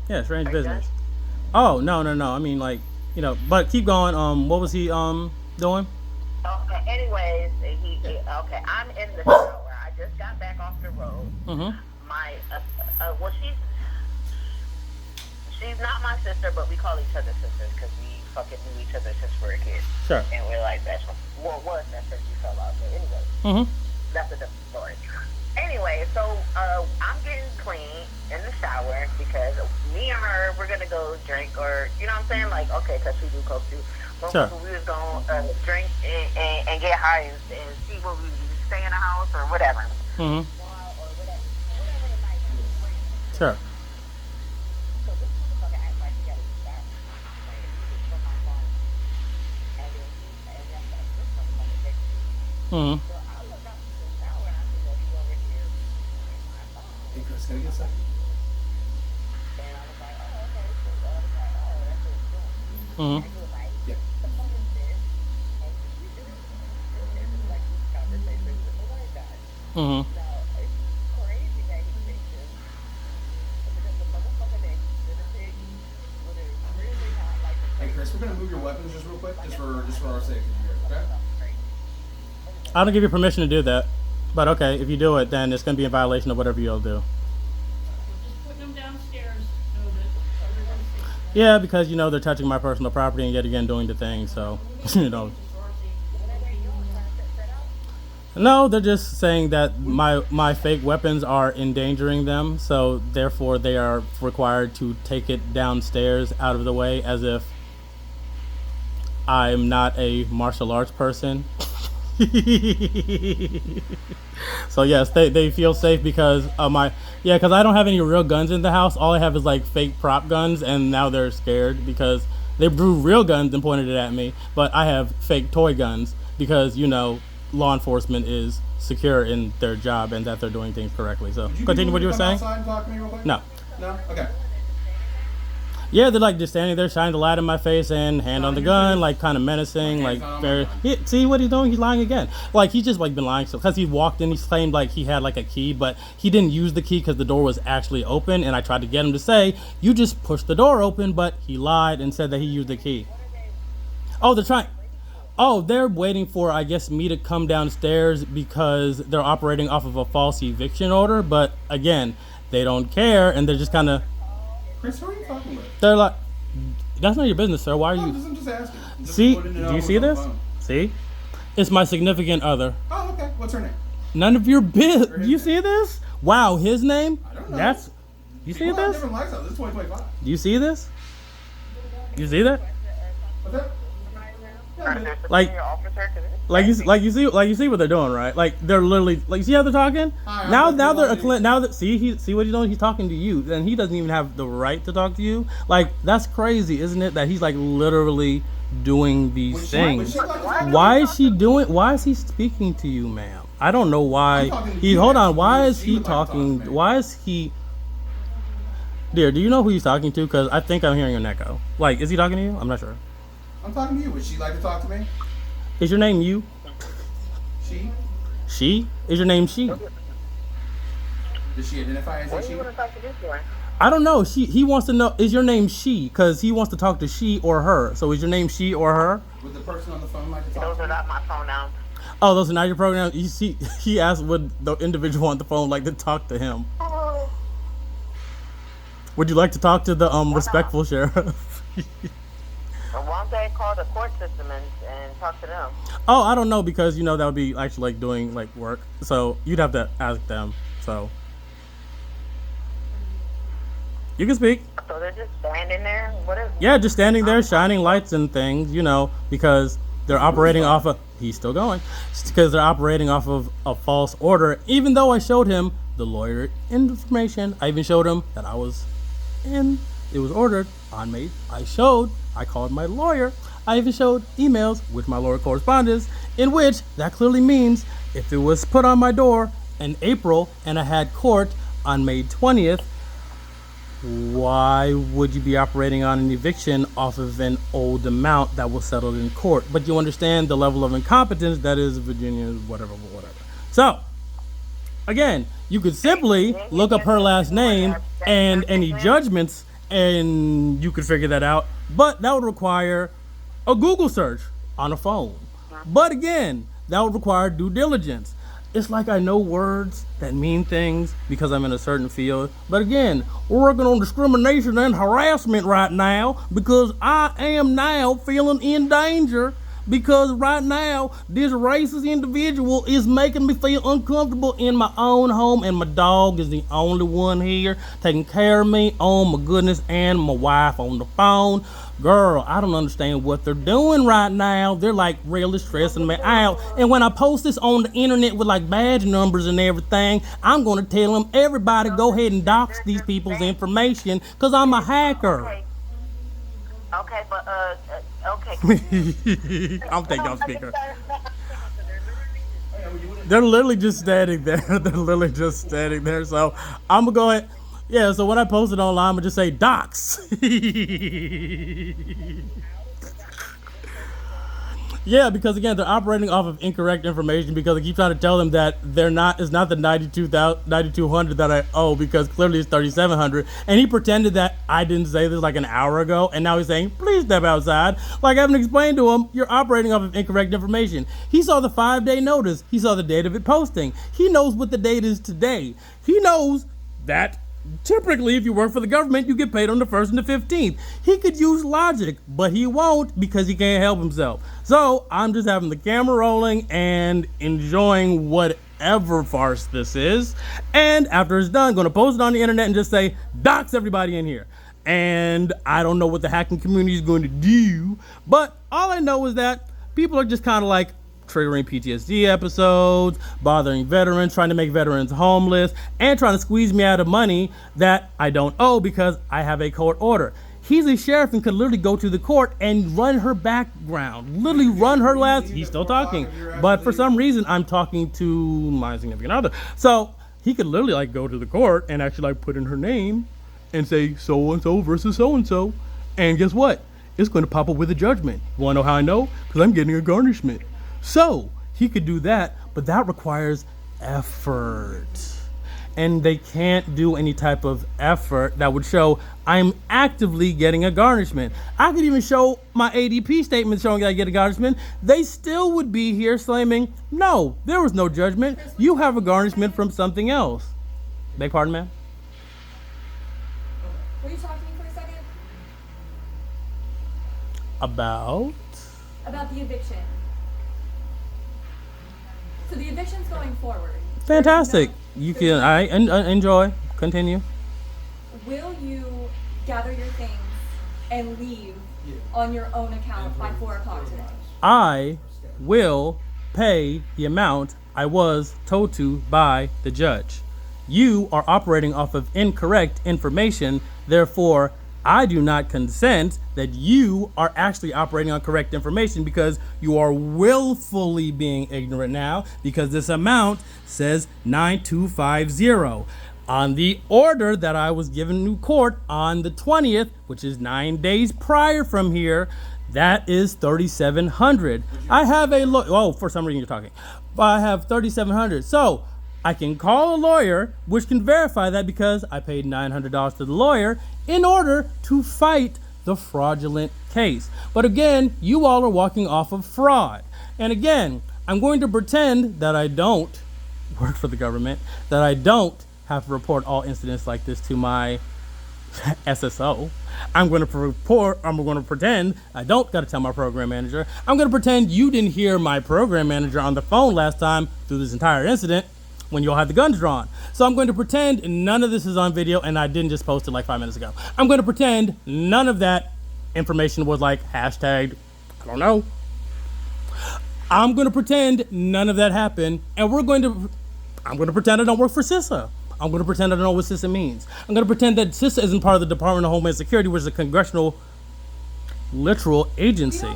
Yeah, strange Are you done? business. Oh no no no. I mean like but keep going. What was he doing? Okay. Anyways, okay. I'm in the shower. I just got back off the road. Mm-hmm. My well, she's not my sister, but we call each other sisters because we fucking knew each other since we were kids, Sure. and we're like best friends. Well, was best friends. We fell out. So anyway, Mm-hmm. that's a different story. Anyway, so I'm getting clean in the shower because me and her we're gonna go drink or you know what I'm saying like okay because she do coke too. But Sure. we was gonna drink and get high and see what we stay in the house or whatever. Mm-hmm. Or whatever the night was. Sure. So this motherfucker acts like he got a back from my phone, and then and that's like this motherfucker takes me. Mm-hmm. So I look up to the shower and I see that he over here in my phone. Hey, Chris, can I get a second? And I was like, oh, okay. So I was like, oh, that's what he's doing. And Mm-hmm. he was like, Yeah. the fuck is this? And we just like this conversation with the white guy. Mm-hmm. Now, it's crazy that he thinks this because the motherfucker that did the thing would have really not like the Hey, crazy. Chris, we're gonna move your weapons just real quick, just for our safety here, okay? I don't give you permission to do that, but okay, if you do it, then it's gonna be in violation of whatever you'll do. Just putting them downstairs so that everyone sees. Yeah, because they're touching my personal property and yet again doing the thing. So No, they're just saying that my fake weapons are endangering them, so therefore they are required to take it downstairs out of the way, as if I'm not a martial arts person. So yes, they feel safe because of my because I don't have any real guns in the house. All I have is like fake prop guns, and now they're scared because they drew real guns and pointed it at me, but I have fake toy guns because law enforcement is secure in their job and that they're doing things correctly. So Would you continue what you were come saying. outside and talk to me real quick? No. No? Okay. Yeah, they're like just standing there, shining the light in my face and hand on the your gun, face. like kind of menacing, like Hands not on my very. gun. See what he's doing? He's lying again. Like he's just like been lying because he walked in. He claimed like he had like a key, but he didn't use the key because the door was actually open. And I tried to get him to say, "You just pushed the door open," but he lied and said that he used the key. Oh, they're trying. Oh, they're waiting for I guess me to come downstairs because they're operating off of a false eviction order. But again, they don't care and they're just kind of. Chris, who are you talking with? They're like, that's not your business, sir. Why are No, you? I'm just asking. Just See, wanted to know do you who's see on the this? phone. See, it's my significant other. Oh, okay. What's her name? None of your business. Or his Do you name. see this? Wow, his name. I don't know. That's. You see People have this? different lifestyles. This is 2025. Do you see this? You see that? What's that? Yeah, man. Like- officer, you see what they're doing, right? Like they're literally like, see how they're talking? Hi, Now I'm they're Landlord. now that see what he's doing? He's talking to you, and he doesn't even have the right to talk to you. Like that's crazy, isn't it? That he's like literally doing these Would things. she like to talk to Why me? is she doing? Why is he speaking to you, ma'am? I don't know I'm why. talking to He you, hold ma'am. on. Why is She he would like to talk to talking? me. Why is he? Dear, do you know who he's talking to? Because I think I'm hearing an echo. Like, is he talking to you? I'm not sure. I'm talking to you. Would she like to talk to me? Is your name you? She? She? Is your name she? Does she identify as What a do she? you want to talk to this for? I don't know. He wants to know, is your name she? Because he wants to talk to she or her. So is your name she or her? Would the person on the phone like to talk Those to are me? not my pronouns. Oh, those are not your programs. You see, he asked would the individual on the phone like to talk to him. Would you like to talk to the respectful sheriff? Why don't they call the court system and talk to them? Oh, I don't know because that would be actually like doing like work. So you'd have to ask them. So you can speak. So they're just standing there? What is Yeah, just standing there shining lights and things, because they're operating off of. He's still going. Because they're operating off of a false order. Even though I showed him the lawyer information, I even showed him that I was in. It was ordered on me. I called my lawyer. I even showed emails with my lawyer correspondence, in which that clearly means if it was put on my door in April and I had court on May 20th, why would you be operating on an eviction off of an old amount that was settled in court? But you understand the level of incompetence that is Virginia's whatever. So, again, you could simply look up her last name and any judgments and you could figure that out. But that would require a Google search on a phone. But again, that would require due diligence. It's like I know words that mean things because I'm in a certain field. But again, we're working on discrimination and harassment right now because I am now feeling in danger because right now this racist individual is making me feel uncomfortable in my own home, and my dog is the only one here taking care of me. Oh my goodness, and my wife on the phone. Girl, I don't understand what they're doing right now. They're like really stressing me out. And when I post this on the internet with like badge numbers and everything, I'm going to tell them, everybody go ahead and dox these people's information because I'm a hacker. Okay, but okay. I'm taking off speaker. They're literally just standing there. They're literally just standing there. So I'm gonna go ahead. Yeah, so when I post it online, I'm gonna just say docs. Yeah, because again, they're operating off of incorrect information because I keep trying to tell them that it's not the 9,200 that I owe because clearly it's 3,700. And he pretended that I didn't say this like an hour ago, and now he's saying, please step outside. Like I haven't explained to him, you're operating off of incorrect information. He saw the 5-day notice. He saw the date of it posting. He knows what the date is today. He knows that typically, if you work for the government, you get paid on the 1st and the 15th. He could use logic, but he won't because he can't help himself. So I'm just having the camera rolling and enjoying whatever farce this is. And after it's done, I'm going to post it on the internet and just say, dox everybody in here. And I don't know what the hacking community is going to do, but all I know is that people are just kind of like triggering PTSD episodes, bothering veterans, trying to make veterans homeless, and trying to squeeze me out of money that I don't owe because I have a court order. He's a sheriff and could literally go to the court and run her background, literally run her last. He's still talking, but for some reason I'm talking to my significant other. So he could literally like go to the court and actually like put in her name and say so-and-so versus so-and-so. And guess what? It's going to pop up with a judgment. You want to know how I know? Because I'm getting a garnishment. So he could do that, but that requires effort. And they can't do any type of effort that would show I'm actively getting a garnishment. I could even show my ADP statement showing that I get a garnishment. They still would be here claiming, no, there was no judgment. You have a garnishment from something else. Beg pardon, ma'am? Will you talk to me for a second? About the eviction. So the eviction's going forward. fantastic. You can enjoy. Continue. Will you gather your things and leave on your own account by 4 o'clock today? I will pay the amount I was told to by the judge. You are operating off of incorrect information, therefore I do not consent that you are actually operating on correct information because you are willfully being ignorant now because this amount says 9250. On the order that I was given to court on the 20th, which is 9 days prior from here, that is 3,700. I have a for some reason you're talking. I have 3,700. So I can call a lawyer, which can verify that because I paid $900 to the lawyer in order to fight the fraudulent case. But again, you all are walking off of fraud. And again, I'm going to pretend that I don't work for the government, that I don't have to report all incidents like this to my SSO. I'm going to pretend I don't got to tell my program manager. I'm going to pretend you didn't hear my program manager on the phone last time through this entire incident when you all had the guns drawn. So I'm going to pretend none of this is on video and I didn't just post it like 5 minutes ago. I'm going to pretend none of that information was like hashtagged, I don't know. I'm going to pretend none of that happened, and I'm going to pretend I don't work for CISA. I'm going to pretend I don't know what CISA means. I'm going to pretend that CISA isn't part of the Department of Homeland Security, which is a congressional literal agency.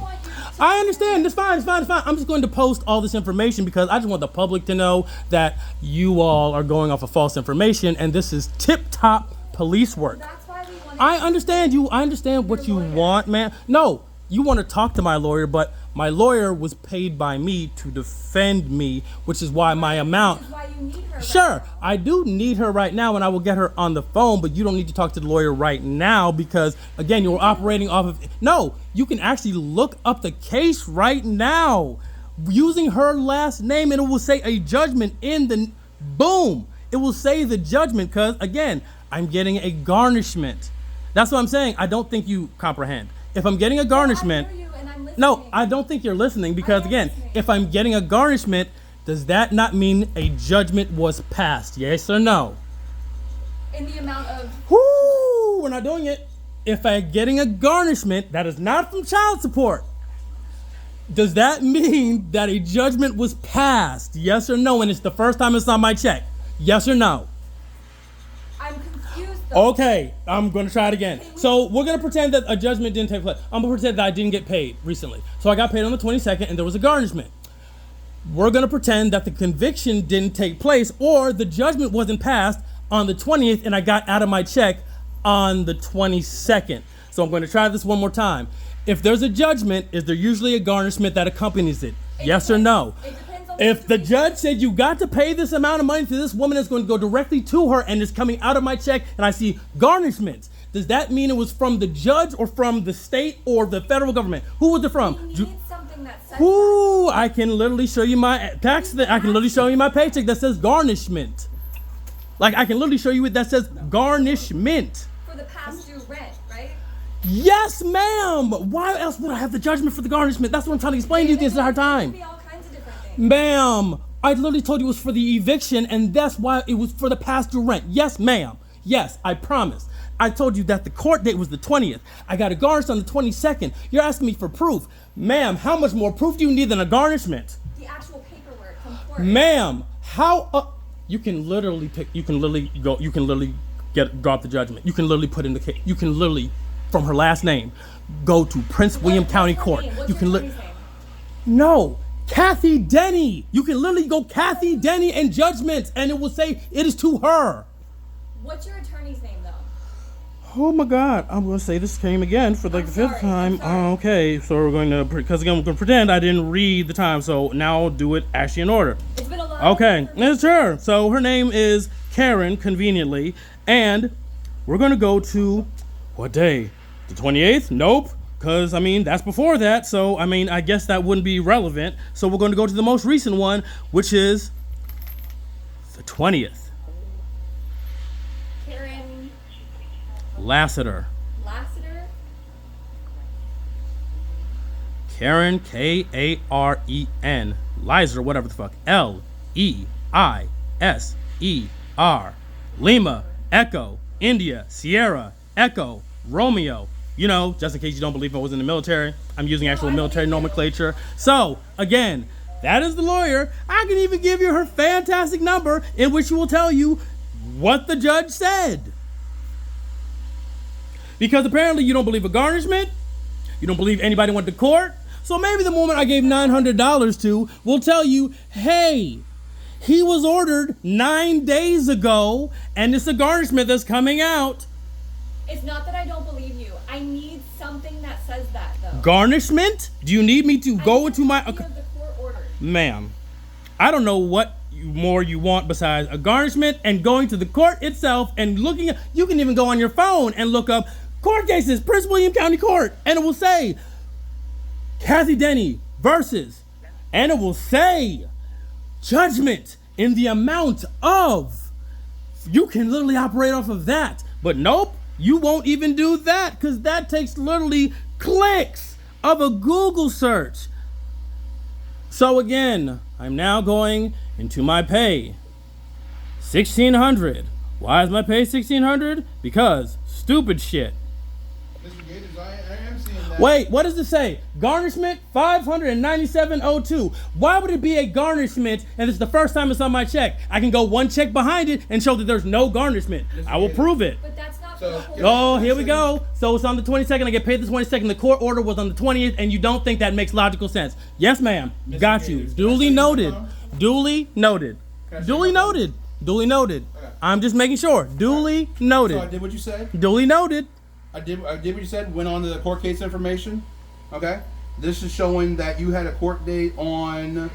I understand. It's fine. I'm just going to post all this information because I just want the public to know that you all are going off of false information and this is tip-top police work. That's why we want I understand you. I understand what you want, man. No, you want to talk to my lawyer, but My lawyer was paid by me to defend me, which is why my amount. Which is why you need her. Sure, Right now. I do need her right now, and I will get her on the phone, but you don't need to talk to the lawyer right now because, again, you're operating off of... No, you can actually look up the case right now using her last name, and it will say a judgment in the... Boom! It will say the judgment because, again, I'm getting a garnishment. That's what I'm saying. I don't think you comprehend. If I'm getting a garnishment... I hear you and I'm listening. No, I don't think you're listening because, I am again, listening. if I'm getting a garnishment, does that not mean a judgment was passed? Yes or no? In the amount of... Whoo! We're not doing it. If I'm getting a garnishment that is not from child support, does that mean that a judgment was passed? Yes or no? And it's the first time it's on my check. Yes or no? I'm confused though. Okay, I'm going to try it again. So we're going to pretend that a judgment didn't take place. I'm going to pretend that I didn't get paid recently. So I got paid on the 22nd and there was a garnishment. We're going to pretend that the conviction didn't take place or the judgment wasn't passed on the 20th and I got out of my check on the 22nd. So I'm going to try this one more time. If there's a judgment, is there usually a garnishment that accompanies it? Yes or no? It depends on the If the situation. judge said you got to pay this amount of money to this woman that's going to go directly to her and it's coming out of my check and I see garnishments, does that mean it was from the judge or from the state or the federal government? Who was it from? We need something that says Ooh, I can literally show you my tax. I can literally show you my paycheck that says garnishment. Like I can literally show you it that says garnishment. that for the past due rent, right? Yes, ma'am. Why else would I have the judgment for the garnishment? That's what I'm trying to explain to you this entire It could time. be all kinds of different things. Ma'am, I literally told you it was for the eviction, and that's why it was for the past due rent. Yes, ma'am. Yes, I promise. I told you that the court date was the 20th. I got a garnish on the 22nd. You're asking me for proof. Ma'am, how much more proof do you need than a garnishment? The actual paperwork from court. Ma'am, how you can literally go out the judgment. You can literally put in the case. You can literally, from her last name, go to Prince William County What's her Court. name? What's You your can attorney's name? No, Kathy Dennie. You can literally go Kathy Dennie and judgments, and it will say it is to her. What's your attorney's name though? Oh my God, I'm going to say this came again for like I'm the fifth sorry, time. I'm sorry. Okay, so we're going to, because again, we're going to pretend I didn't read the time, so now I'll do it actually in order. It's been a lot. Okay, it's her. So her name is Karen, conveniently, and we're going to go to, what day? The 28th? Nope, because, I mean, that's before that, so, I mean, I guess that wouldn't be relevant. So we're going to go to the most recent one, which is the 20th. Karen Lassiter. Lassiter. Karen, Karen, Lizer, whatever the fuck. Leiser. Lima, Echo, India, Sierra, Echo, Romeo. You know, just in case you don't believe I was in the military, I'm using actual military nomenclature. So, again, that is the lawyer. I can even give you her fantastic number in which she will tell you what the judge said. Because apparently you don't believe a garnishment, you don't believe anybody went to court, so maybe the woman I gave $900 to will tell you, hey, he was ordered 9 days ago, and it's a garnishment that's coming out. It's not that I don't believe you. I need something that says that though. Garnishment? Do you need me to go into my... Of the court order. Ma'am, I don't know what more you want besides a garnishment and going to the court itself and looking at... You can even go on your phone and look up court cases, Prince William County Court, and it will say Kathy Dennie versus, and it will say judgment in the amount of. You can literally operate off of that. But nope, you won't even do that because that takes literally clicks of a Google search. So again, I'm now going into my pay. $1,600. Why is my pay $1,600? Because stupid shit. Mr. Gators, I am seeing that. Wait, what does it say? Garnishment $597.02. Why would it be a garnishment and it's the first time it's on my check? I can go one check behind it and show that there's no garnishment. I will prove it. But that's not So- the whole. Oh, here we go. So it's on the 22nd. I get paid the 22nd. The court order was on the 20th, and you don't think that makes logical sense? Yes, ma'am. Got you. Gators, Duly can I say noted. my phone? Duly noted. Can I say Duly my phone? noted. Duly noted. Okay. I'm just making sure. Duly So I noted. did what you said. Duly noted. I did what you said. Went on to the court case information. Okay. This is showing that you had a court date on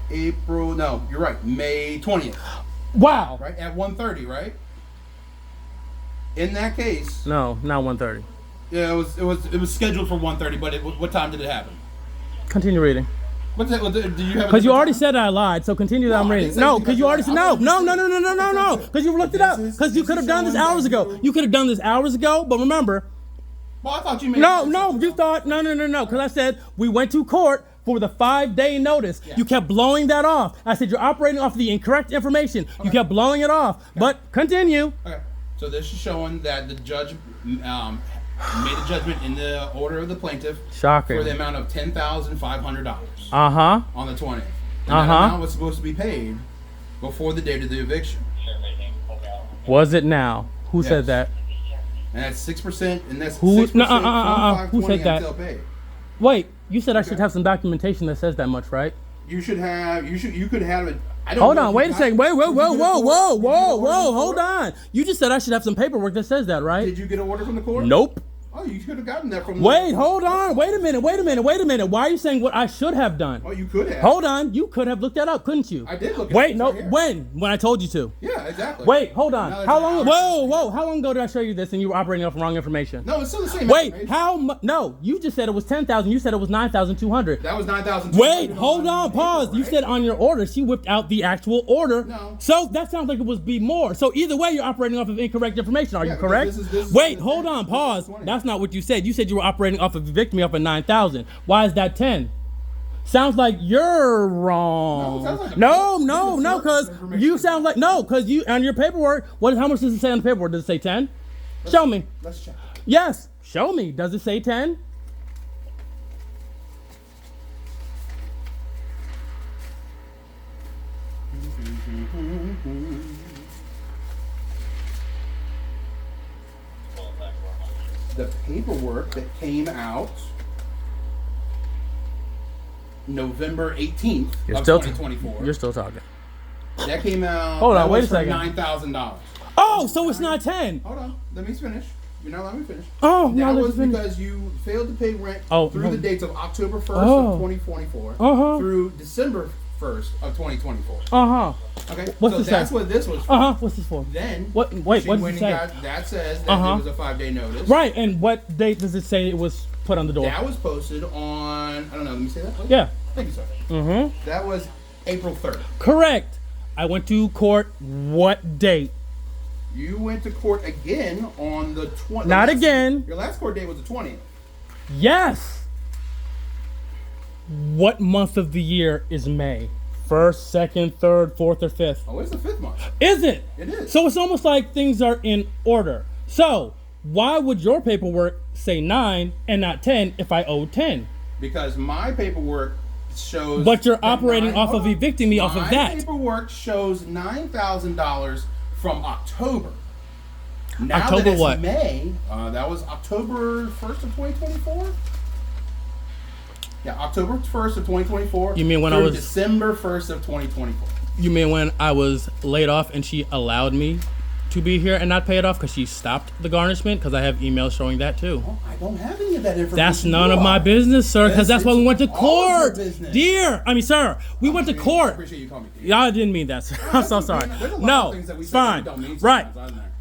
May 20th. Wow. Right? At 1:30, right? In that case. No, not 1:30. Yeah, it was scheduled for 1:30, but what time did it happen? Continue reading. Do you have? Because you already said I lied, so continue that I'm reading. No, because you already said no. Because you looked it up. Because you could have done this hours ago. You could have done this hours ago, but remember. Well, I thought you made. No. You thought no. Because I said we went to court for the 5-day notice. Yeah. You kept blowing that off. I said you're operating off of the incorrect information. Okay. You kept blowing it off. Okay. But continue. Okay. So this is showing that the judge made a judgment in the order of the plaintiff. Shocking. For the amount of $10,500. On the 20th. And that amount was supposed to be paid before the date of the eviction. Was it now? Who said that? And that's 6%, and that's who? 6%. Who said that? Paid. Wait, you said I should have some documentation that says that much, right? You could have it. Hold on, wait a second. Whoa, hold on. You just said I should have some paperwork that says that, right? Did you get an order from the court? Nope. Oh, you could have gotten that from. Wait, hold on. Wait a minute. Why are you saying what I should have done? Oh, you could have. Hold on. You could have looked that up, couldn't you? I did look. Wait, no. When I told you to. Yeah, exactly. Wait, hold on. How long? Whoa. How long ago did I show you this and you were operating off wrong information? No, it's still the same. Wait, how much? No, you just said it was 10,000. You said it was 9,200. That was 9,200. Wait, hold on. Pause. Right? You said on your order she whipped out the actual order. No. So that sounds like it was be more. So either way, you're operating off of incorrect information. Are you correct? Wait, hold on. Pause. That's not what you said. You said you were operating off of evict me off of 9,000. Why is that 10? Sounds like you're wrong. No, because you sound like because you on your paperwork. How much does it say on the paperwork? Does it say 10? Show me. Let's check. Yes, show me. Does it say 10? The paperwork that came out November 18th of 2024. You're still talking. That came out. Hold on, wait a second. $9,000. Oh, so it's not 10. Hold on, let me finish. You're not letting me finish. Oh, that was because you failed to pay rent through the dates of October 1st of 2024 through December 1st of 2024. Okay. What's so this that's say? what this was for. What's this for? Then what does it say? That says that it was a 5-day notice. Right, and what date does it say it was put on the door? That was posted on, I don't know, let me say that, please. Yeah. Thank you, sir. That was April 3rd. Correct. I went to court what date? You went to court again on the 20th. Not again. Your last court date was the 20th. Yes. What month of the year is May? 1st, 2nd, 3rd, 4th, or 5th? Oh, it's the 5th month. Is it? It is. So it's almost like things are in order. So why would your paperwork say 9 and not 10 if I owe 10? Because my paperwork shows. But you're operating off of evicting me off of that. My paperwork shows $9,000 from October. Now October that it's what? May. That was October 1st of 2024. Yeah, October 1st of 2024. You mean when I was December 1st of 2024? You mean when I was laid off and she allowed me to be here and not pay it off because she stopped the garnishment? Because I have emails showing that too. Oh, I don't have any of that information. That's none of my business, sir, because that's why we went to court. Dear, sir, we went to court. I appreciate you calling me dear. Yeah, I didn't mean that, sir. I'm so sorry. No, it's fine. Right,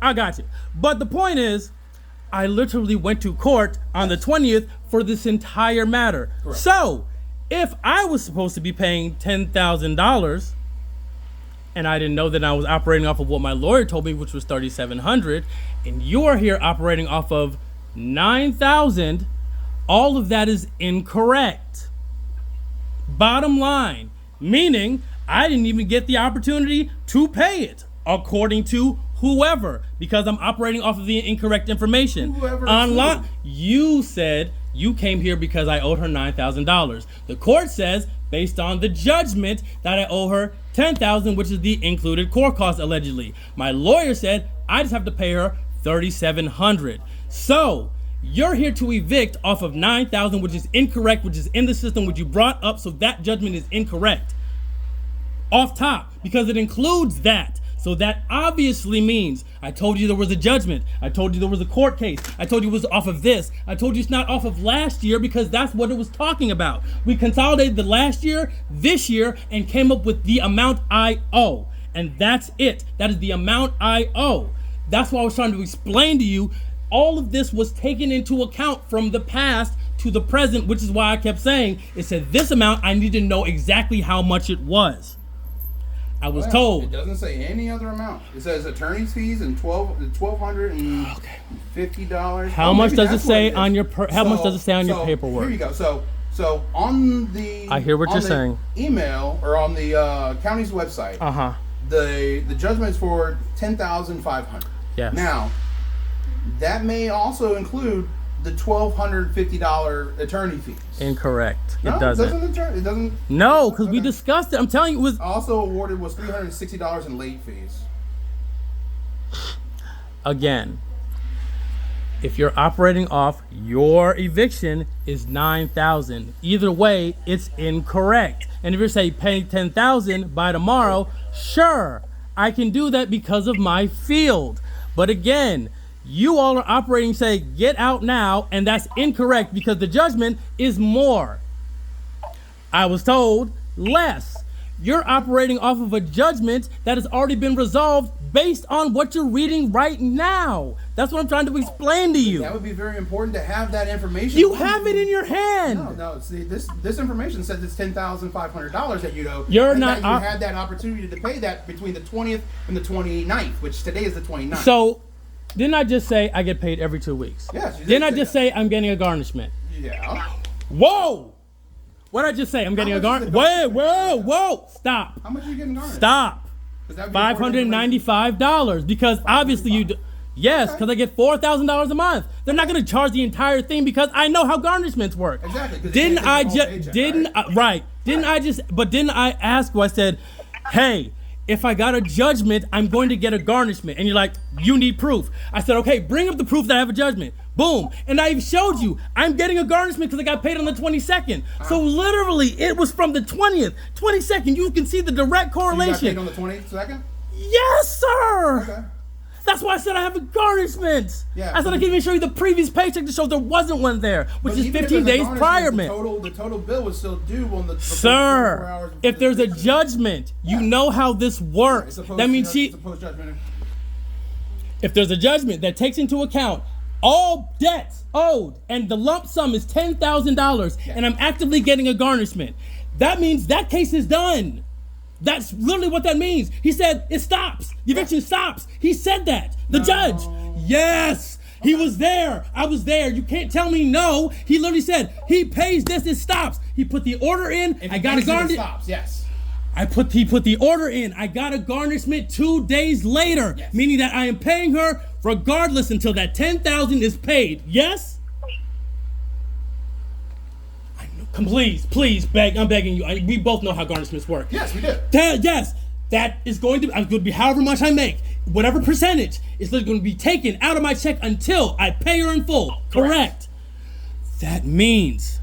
I got you. But the point is, I literally went to court on the 20th for this entire matter. Correct. So, if I was supposed to be paying $10,000 and I didn't know that I was operating off of what my lawyer told me, which was $3,700, and you are here operating off of $9,000, all of that is incorrect. Bottom line, meaning I didn't even get the opportunity to pay it according to whoever, because I'm operating off of the incorrect information. Whoever. You said you came here because I owed her $9,000. The court says, based on the judgment, that I owe her $10,000, which is the included court cost allegedly. My lawyer said I just have to pay her $3,700. So you're here to evict off of $9,000, which is incorrect, which is in the system, which you brought up, so that judgment is incorrect. Off top, because it includes that. So that obviously means I told you there was a judgment. I told you there was a court case. I told you it was off of this. I told you it's not off of last year because that's what it was talking about. We consolidated the last year, this year, and came up with the amount I owe. And that's it. That is the amount I owe. That's what I was trying to explain to you. All of this was taken into account from the past to the present, which is why I kept saying, it said this amount, I need to know exactly how much it was. I was told. It doesn't say any other amount. It says attorney's fees and $1,250. How much does it say on your much does it say on your paperwork? Here you go. So on the I hear what you're saying. Email or on the county's website. The judgment is for $10,500. Yes. Now, that may also include the $1,250 attorney fees. Incorrect. No, it doesn't. It doesn't. No, because we discussed it. I'm telling you, it was also awarded was $360 in late fees. Again, if you're operating off your eviction is $9,000. Either way, it's incorrect. And if you're saying pay $10,000 by tomorrow, sure, I can do that because of my field. But again, you all are operating, say, get out now, and that's incorrect because the judgment is more. I was told less. You're operating off of a judgment that has already been resolved based on what you're reading right now. That's what I'm trying to explain to you. That would be very important to have that information. You have it in your hand. No. See, this information says it's $10,500 that you owe. You're not. You had that opportunity to pay that between the 20th and the 29th, which today is the 29th. So, didn't I just say I get paid every 2 weeks? Yes. You didn't I just say I'm getting a garnishment? Yeah. Whoa! What did I just say? I'm getting a garnishment. Whoa! Stop. How much are you getting garnished? Stop. $595 because obviously you do. Yes, because I get $4,000 a month. They're not going to charge the entire thing because I know how garnishments work. Exactly. Didn't I ask you? I said, hey, if I got a judgment, I'm going to get a garnishment. And you're like, you need proof. I said, okay, bring up the proof that I have a judgment. Boom. And I even showed you, I'm getting a garnishment because I got paid on the 22nd. So literally, it was from the 20th, 22nd. You can see the direct correlation. So you got paid on the 22nd? Yes, sir. Okay. That's why I said I have a garnishment. Yeah, I said I can even show you the previous paycheck to show there wasn't one there, which is 15 days prior, man. The total bill was still due on the Sir, if there's a judgment, you know how this works. That means if there's a judgment that takes into account all debts owed and the lump sum is $10,000 and I'm actively getting a garnishment, that means that case is done. That's literally what that means. He said it stops. The eviction stops. He said that. The judge. Yes. He was there. I was there. You can't tell me no. He literally said he pays this. It stops. He put the order in. I got a garnishment. Stops. Yes. He put the order in. I got a garnishment 2 days later, meaning that I am paying her regardless until that $10,000 is paid. Yes. Please, I'm begging you. We both know how garnishments work. Yes, we do. That is going to be however much I make, whatever percentage is going to be taken out of my check until I pay her in full. Correct. That means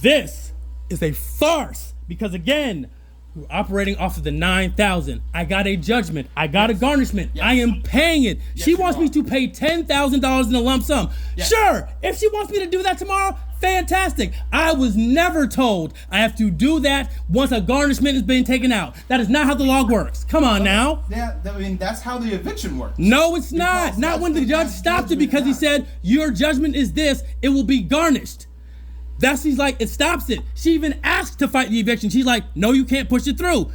this is a farce because again, we're operating off of the $9,000. I got a judgment. I got a garnishment. I am paying it. She wants me to pay $10,000 in a lump sum. Sure, if she wants me to do that tomorrow, fantastic. I was never told I have to do that once a garnishment has been taken out. That is not how the law works. Come on now. Yeah, I mean, that's how the eviction works. No, it's not. Not when the judge stopped it because he said, your judgment is this, it will be garnished. She's like, it stops it. She even asked to fight the eviction. She's like, no, you can't push it through.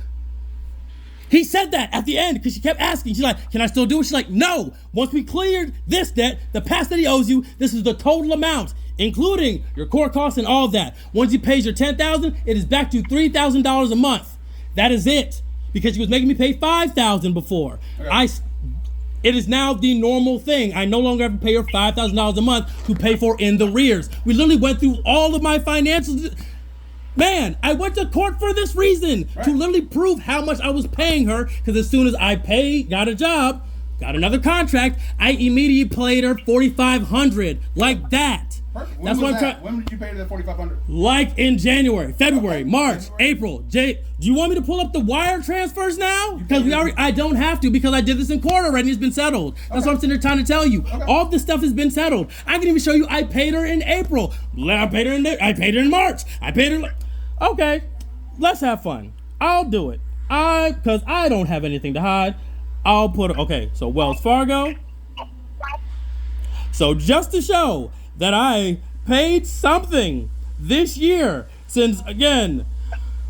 He said that at the end because she kept asking. She's like, can I still do it? She's like, no. Once we cleared this debt, the past that he owes you, this is the total amount, including your court costs and all of that. Once he pays your $10,000, it is back to $3,000 a month. That is it. Because she was making me pay $5,000 before. Okay. It is now the normal thing. I no longer have to pay her $5,000 a month to pay for in the rears. We literally went through all of my financials. Man, I went to court for this reason, to literally prove how much I was paying her, because as soon as I got a job, got another contract, I immediately paid her $4,500 like that. Perfect. That's what I'm trying. When did you pay the $4,500? Like in January, February, March, April. Do you want me to pull up the wire transfers now? Because I don't have to because I did this in court already. It's been settled. That's what I'm sitting there trying to tell you. All of this stuff has been settled. I can even show you I paid her in April. I paid her in March. I paid her. Okay, let's have fun. I'll do it. Because I don't have anything to hide. I'll put it. Okay, so Wells Fargo. So just to show that I paid something this year, since again,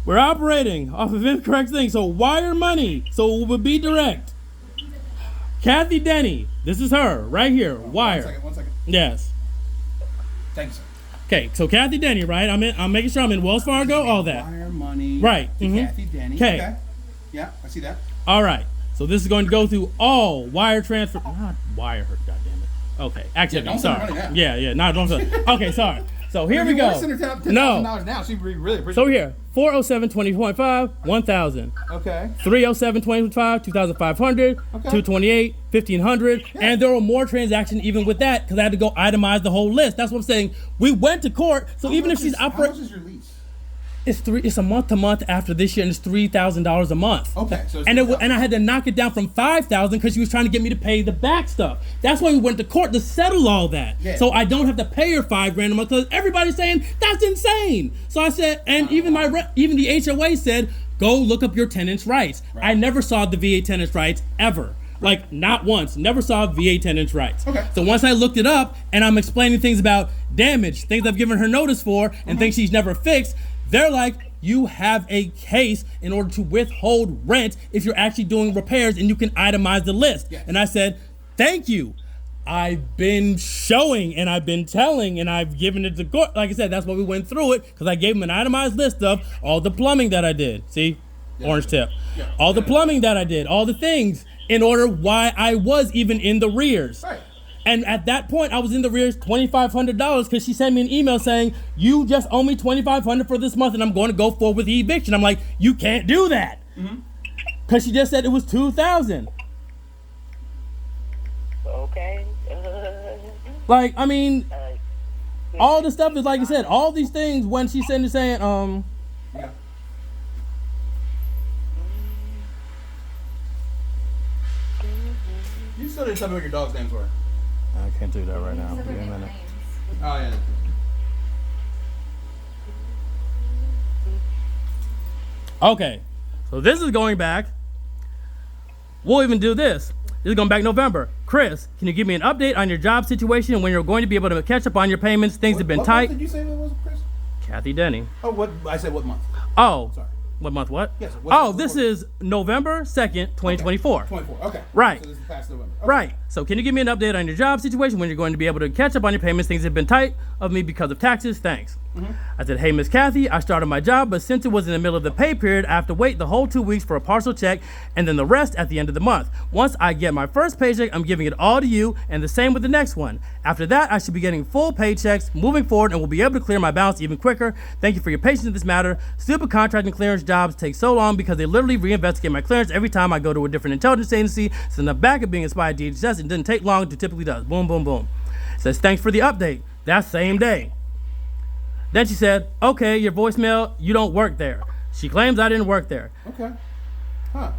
we're operating off of incorrect things. So wire money, so it would be direct. Kathy Dennie, this is her right here. Wire. One second. Yes. Thank you, sir. Okay, so Kathy Dennie, right? I'm making sure I'm in Wells Fargo, all that. Wire money. Right. To Kathy Dennie. Okay. Yeah, I see that. All right. So this is going to go through all wire transfer. Not wire. God damn it. Okay. Actually, I'm sorry. No, don't. Okay, sorry. So here we go. No. Now she'd be really appreciative. So here, 407.20.5, 1,000. Okay. 307.20.5, 2,500. Okay. 228, 1,500. Yeah. And there were more transactions even with that because I had to go itemize the whole list. That's what I'm saying. We went to court, so even if she's operating. How much is your lease? It's a month to month after this year, and it's $3,000 a month. Okay, so and I had to knock it down from $5,000 because she was trying to get me to pay the back stuff. That's why we went to court to settle all that. Yeah. So I don't have to pay her $5,000 a month because everybody's saying that's insane. So I said, and even the HOA said, go look up your tenants' rights. Right. I never saw the VA tenants' rights ever. Like, not once. Never saw VA tenants' rights. Okay. So once I looked it up and I'm explaining things about damage, things I've given her notice for, and things she's never fixed, they're like, you have a case in order to withhold rent if you're actually doing repairs and you can itemize the list. Yes. And I said, thank you. I've been showing and I've been telling and I've given it to court. Like I said, that's why we went through it because I gave them an itemized list of all the plumbing that I did. See? Yeah. Orange tip. Yeah. All the plumbing that I did, all the things in order why I was even in the rears. Right. And at that point, I was in the rears $2,500 because she sent me an email saying, you just owe me $2,500 for this month and I'm going to go forward with the eviction. I'm like, you can't do that. Because she just said it was $2,000. Okay. Like, I mean, all the stuff is like I said, all these things when she said saying, yeah. You still didn't tell me what your dog's names were. I can't do that right now. Give me a minute. Oh, yeah. Okay, so this is going back. We'll even do this. This is going back November. Chris, can you give me an update on your job situation and when you're going to be able to catch up on your payments? Things have been tight. What did you say that was, Chris? Kathy Dennie. Oh, what? I said what month? Oh. Sorry. What month? What? Yes. This is November 2nd, 2024. Okay. 24. Okay. Right. So this is past November. Okay. Right. So can you give me an update on your job situation when you're going to be able to catch up on your payments? Things have been tight of me because of taxes. Thanks. I said, hey, Miss Kathy, I started my job, but since it was in the middle of the pay period, I have to wait the whole 2 weeks for a partial check and then the rest at the end of the month. Once I get my first paycheck, I'm giving it all to you and the same with the next one. After that, I should be getting full paychecks moving forward and will be able to clear my balance even quicker. Thank you for your patience in this matter. Stupid contracting clearance jobs take so long because they literally reinvestigate my clearance every time I go to a different intelligence agency. So in the back of being inspired DHS, it didn't take long to typically does. Boom, boom, boom. Says, thanks for the update. That same day. Then she said, okay, your voicemail, you don't work there. She claims I didn't work there. Okay. Huh.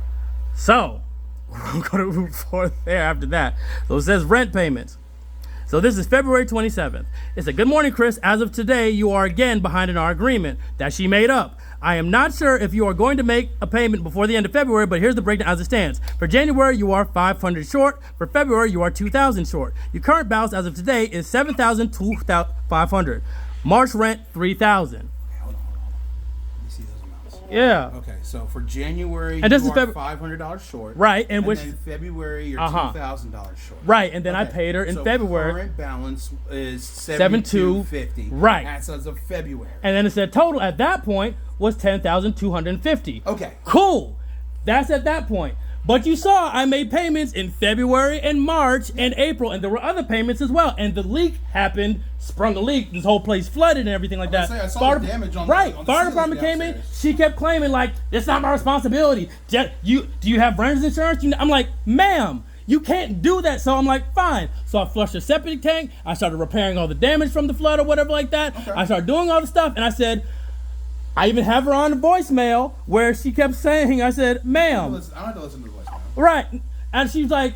So, we're going to move forward there after that. So it says rent payments. So this is February 27th. It said, good morning, Chris. As of today, you are again behind in our agreement that she made up. I am not sure if you are going to make a payment before the end of February, but here's the breakdown as it stands. For January, you are $500 short. For February, you are $2,000 short. Your current balance as of today is $7,500. March rent, $3,000. Hold on. Let me see those amounts. Yeah. Okay, so for January, and this you is are $500 short. Right, and then February, you're $2,000 short. Right, and then I paid her in February. Current balance is $7,250. Right. That's as of February. And then it said total at that point was $10,250. Okay. Cool. That's at that point. But you saw I made payments in February and March and April, and there were other payments as well. And the leak happened, sprung a leak, this whole place flooded and everything like that. I saw the damage on right. the Fire department came in, she kept claiming like, it's not my responsibility. Do you have renter's insurance? I'm like, ma'am, you can't do that. So I'm like, fine. So I flushed the septic tank. I started repairing all the damage from the flood or whatever like that. Okay. I started doing all the stuff, and I said, I even have her on the voicemail where she kept saying, I said, ma'am. I don't have to listen to the voicemail. Right. And she's like,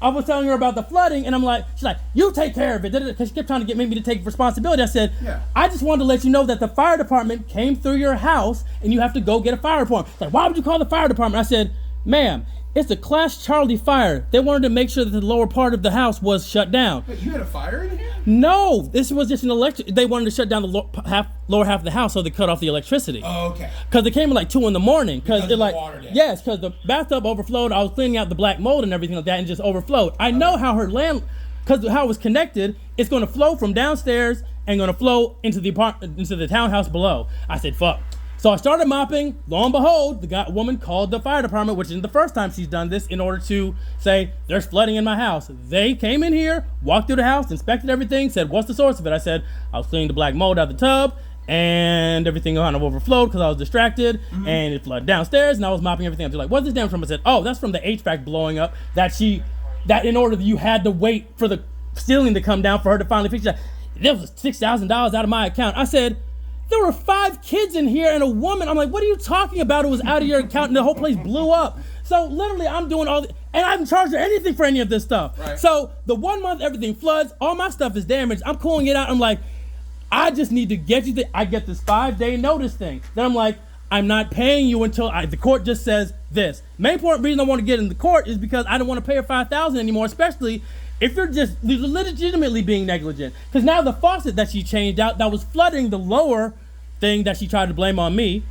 I was telling her about the flooding, and I'm like, she's like, you take care of it. Because she kept trying to get me to take responsibility. I said, I just wanted to let you know that the fire department came through your house, and you have to go get a fire report. She's like, why would you call the fire department? I said, ma'am, it's a Class Charlie fire. They wanted to make sure that the lower part of the house was shut down. Wait, you had a fire in here? No, this was just an electric. They wanted to shut down the lower half of the house, so they cut off the electricity. Oh, okay. Because it came at like 2 a.m. Because it of like the water damage. yes, because the bathtub overflowed. I was cleaning out the black mold and everything like that, and just overflowed. I know how her because how it was connected, it's going to flow from downstairs and going to flow into the apartment, into the townhouse below. I said, fuck. So I started mopping. Lo and behold, the woman called the fire department, which isn't the first time she's done this, in order to say, there's flooding in my house. They came in here, walked through the house, inspected everything, said, what's the source of it? I said, I was cleaning the black mold out of the tub, and everything kind of overflowed because I was distracted, and it flooded downstairs, and I was mopping everything up. They're like, what's this damage from? I said, oh, that's from the HVAC blowing up, that in order you had to wait for the ceiling to come down for her to finally fix it. There was $6,000 out of my account. I said, there were 5 kids in here and a woman. I'm like, what are you talking about? It was out of your account and the whole place blew up. So literally I'm doing and I haven't charged her anything for any of this stuff. Right. So the 1 month everything floods, all my stuff is damaged. I'm cooling it out. I'm like, I just need to get you I get this 5-day notice thing. Then I'm like, I'm not paying you until the court just says this. Main point reason I want to get in the court is because I don't want to pay her $5,000 anymore, especially if you're just legitimately being negligent. Because now the faucet that she changed out that was flooding the lower thing that she tried to blame on me,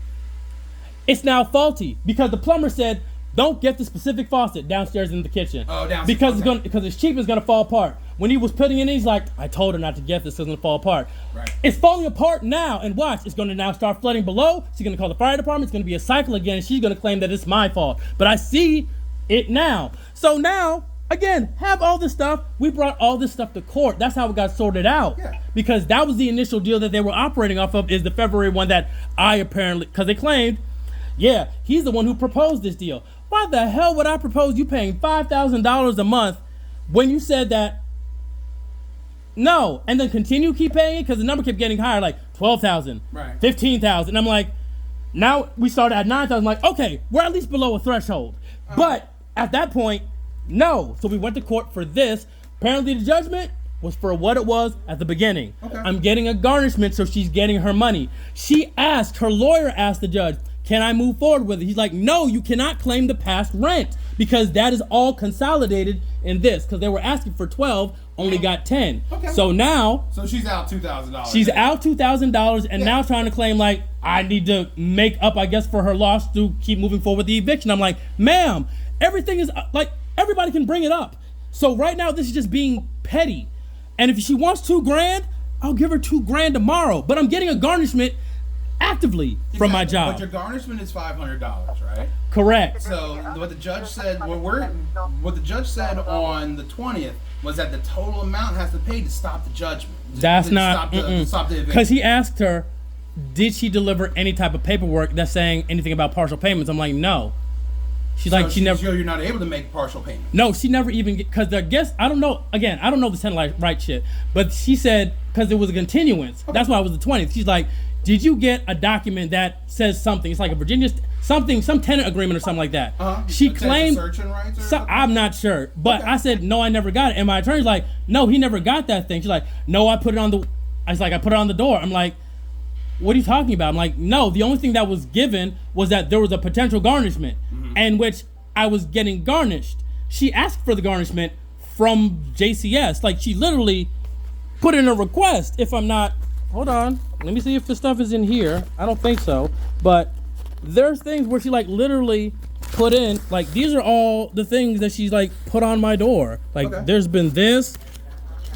it's now faulty because the plumber said, don't get the specific faucet downstairs in the kitchen. Oh, downstairs. Because it's cheap, it's gonna fall apart. When he was putting it in, he's like, I told her not to get this, it's gonna fall apart. Right. It's falling apart now, and watch, it's gonna now start flooding below. She's gonna call the fire department, it's gonna be a cycle again, and she's gonna claim that it's my fault. But I see it now. So now, again, have all this stuff. We brought all this stuff to court. That's how it got sorted out. Yeah. Because that was the initial deal that they were operating off of, is the February one that I apparently, because they claimed, yeah, he's the one who proposed this deal. Why the hell would I propose you paying $5,000 a month when you said that no, and then keep paying it? Because the number kept getting higher, like 12,000, right, 15,000. I'm like, now we started at 9,000. I'm like, okay, we're at least below a threshold. But at that point, no. So we went to court for this. Apparently the judgment was for what it was at the beginning. Okay. I'm getting a garnishment, so she's getting her money. Her lawyer asked the judge, can I move forward with it? He's like, no, you cannot claim the past rent because that is all consolidated in this. Because they were asking for 12, only got 10. Okay. So now, so she's out $2,000. She's out $2,000 and now trying to claim like I need to make up, I guess, for her loss to keep moving forward with the eviction. I'm like, ma'am, everything is like everybody can bring it up. So right now this is just being petty. And if she wants $2,000, I'll give her $2,000 tomorrow. But I'm getting a garnishment actively from my job. But your garnishment is $500, right? Correct. So what the judge said, what the judge said on the 20th was that the total amount has to pay to stop the judgment. That's not stop the eviction. Because he asked her, did she deliver any type of paperwork that's saying anything about partial payments? I'm like, no. She's like, she never. So you're not able to make partial payment. No, she never even because I guess I don't know. Again, I don't know the tenant right shit, but she said because it was a continuance. Okay. That's why it was the 20th. She's like, did you get a document that says something? It's like a Virginia some tenant agreement or something like that. She claimed. Searching rights or I'm not sure, but okay. I said no, I never got it. And my attorney's like, no, he never got that thing. She's like, no, I put it on the. I was like, I put it on the door. I'm like, what are you talking about? I'm like, no, the only thing that was given was that there was a potential garnishment, and which I was getting garnished. She asked for the garnishment from JCS. Like, she literally put in a request. If I'm not, hold on, let me see if the stuff is in here. I don't think so, but there's things where she like literally put in, like, these are all the things that she's like put on my door. Like, okay. There's been this,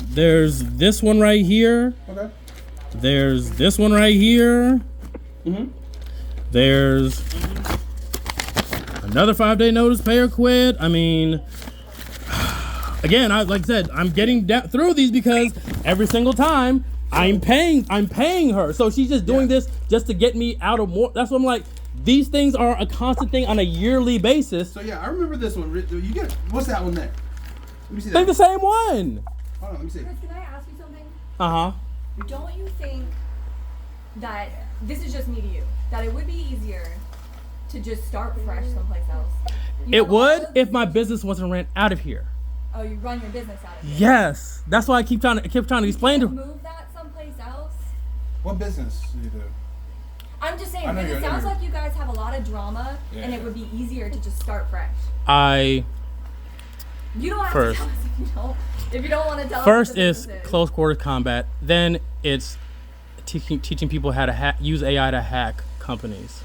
there's this one right here. Okay. There's this one right here. There's another 5-day notice, pay or quit. I mean, again, like I said, I'm getting through these because every single time I'm paying her. So she's just doing this just to get me out of more. That's what I'm like. These things are a constant thing on a yearly basis. So yeah, I remember this one. You get what's that one there? me see that. They the same one. Hold on, let me see. Chris, can I ask you something? Uh-huh. Don't you think that, this is just me to you, that it would be easier to just start fresh someplace else? It would if my business wasn't ran out of here. Oh, you run your business out of here. Yes. That's why I keep trying to explain to her. Move that someplace else? What business do you do? I'm just saying, I know because it you're- sounds like you guys have a lot of drama, and it would be easier to just start fresh. You don't have First. to tell us if you don't want to tell us. First what the is business close quarters combat. Then it's teaching people how to use AI to hack companies.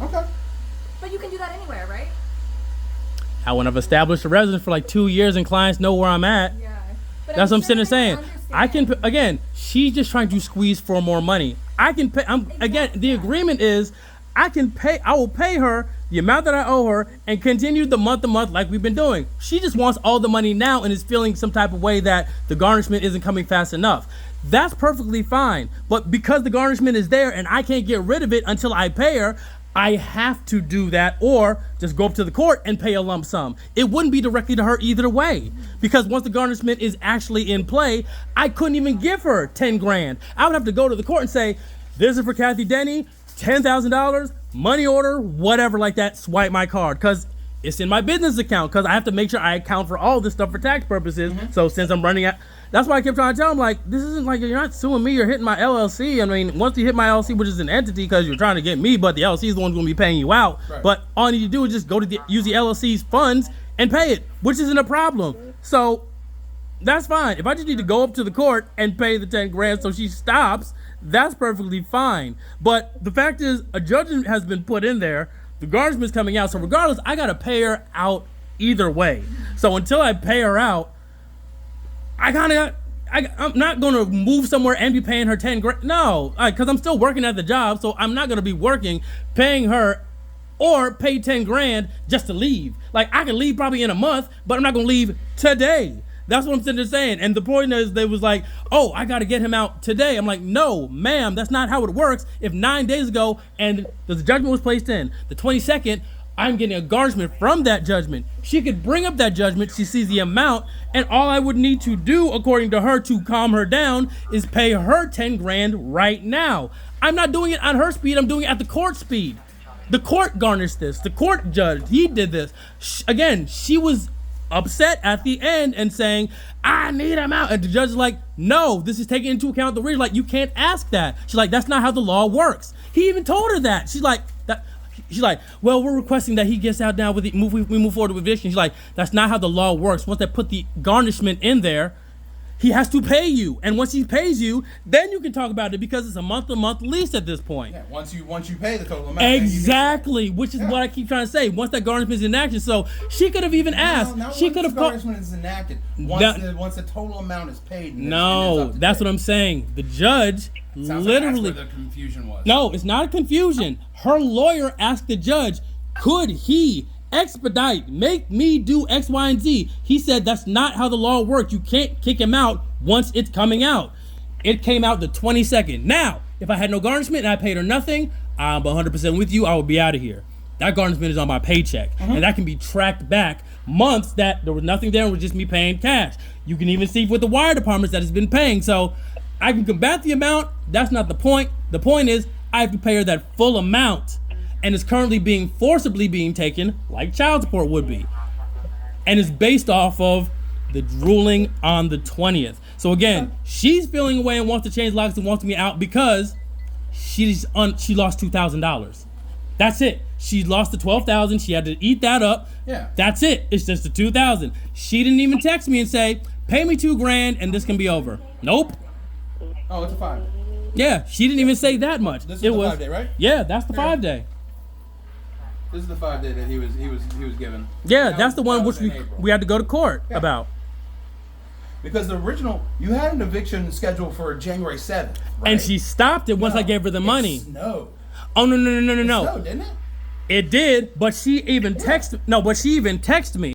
Okay. But you can do that anywhere, right? Now, when I've established a residence for like 2 years and clients know where I'm at, Yeah. But that's what I'm sitting there sure saying. they I can, understand. again, she's just trying to squeeze for more money. I can pay, again, the agreement is I will pay her the amount that I owe her and continue the month to month like we've been doing. She just wants all the money now and is feeling some type of way that the garnishment isn't coming fast enough. That's perfectly fine. But because the garnishment is there and I can't get rid of it until I pay her, I have to do that or just go up to the court and pay a lump sum. It wouldn't be directly to her either way, because once the garnishment is actually in play, I couldn't even give her 10 grand. I would have to go to the court and say, this is for Kathy Dennie, $10,000, money order, whatever like that, swipe my card, because it's in my business account, because I have to make sure I account for all this stuff for tax purposes. So since I'm running out, that's why I kept trying to tell him, like, this isn't like, you're not suing me, you're hitting my LLC. I mean, once you hit my LLC, which is an entity because you're trying to get me, but the LLC is the one who's going to be paying you out. Right. But all you need to do is just go to use the LLC's funds and pay it, which isn't a problem. So that's fine. If I just need to go up to the court and pay the 10 grand so she stops, that's perfectly fine. But the fact is, a judgment has been put in there, the garnishment's coming out, so regardless, I got to pay her out either way. So until I pay her out, I'm not going to move somewhere and be paying her 10 grand. No, because I'm still working at the job, so I'm not going to be working, paying her, or pay 10 grand just to leave. Like, I can leave probably in a month, but I'm not going to leave today. That's what I'm sitting there saying. And the point is, they was like, oh, I got to get him out today. I'm like, no, ma'am, that's not how it works. If 9 days ago and the judgment was placed in, the 22nd, I'm getting a garnishment from that judgment. She could bring up that judgment, she sees the amount, and all I would need to do, according to her, to calm her down, is pay her 10 grand right now. I'm not doing it on her speed, I'm doing it at the court speed. The court garnished this, the court judge, he did this. Again, she was upset at the end and saying, I need him out. And the judge is like, no, this is taking into account the reason. Like, you can't ask that. She's like, that's not how the law works. He even told her that. She's like, well, we're requesting that he gets out now with we move forward with eviction. She's like, that's not how the law works. Once they put the garnishment in there, he has to pay you. And once he pays you, then you can talk about it because it's a month-to-month lease at this point. Yeah, once you pay the total amount. Exactly, which is what I keep trying to say. Once that garnishment is enacted, so she could have even asked. She could have called. Garnishment is enacted. Once the total amount is paid. No, that's what I'm saying. The judge literally. That's where the confusion was. No, it's not a confusion. Her lawyer asked the judge, could he expedite, make me do X, Y, and Z? He said that's not how the law works. You can't kick him out once it's coming out. It came out the 22nd. Now, if I had no garnishment and I paid her nothing, I'm 100% with you, I would be out of here. That garnishment is on my paycheck. And that can be tracked back months that there was nothing there, it was just me paying cash. You can even see with the wire departments that has been paying. So I can combat the amount. That's not the point. The point is I have to pay her that full amount. And it's currently forcibly being taken like child support would be. And it's based off of the ruling on the 20th. So again, she's feeling away and wants to change locks and wants me out because she lost $2,000. That's it. She lost the $12,000. She had to eat that up. Yeah. That's it. It's just the $2,000. She didn't even text me and say, pay me $2 grand and this can be over. Nope. Oh, it's a 5. Yeah, she didn't even say that much. This is the 5-day, right? Yeah, that's the 5-day. This is the 5-day that he was given. Yeah, that's the one which we had to go to court about. Because the original, you had an eviction scheduled for January 7th, right? And she stopped it once I gave her the money. It snowed. Oh no. It snowed, didn't it? It did, but she even texted me.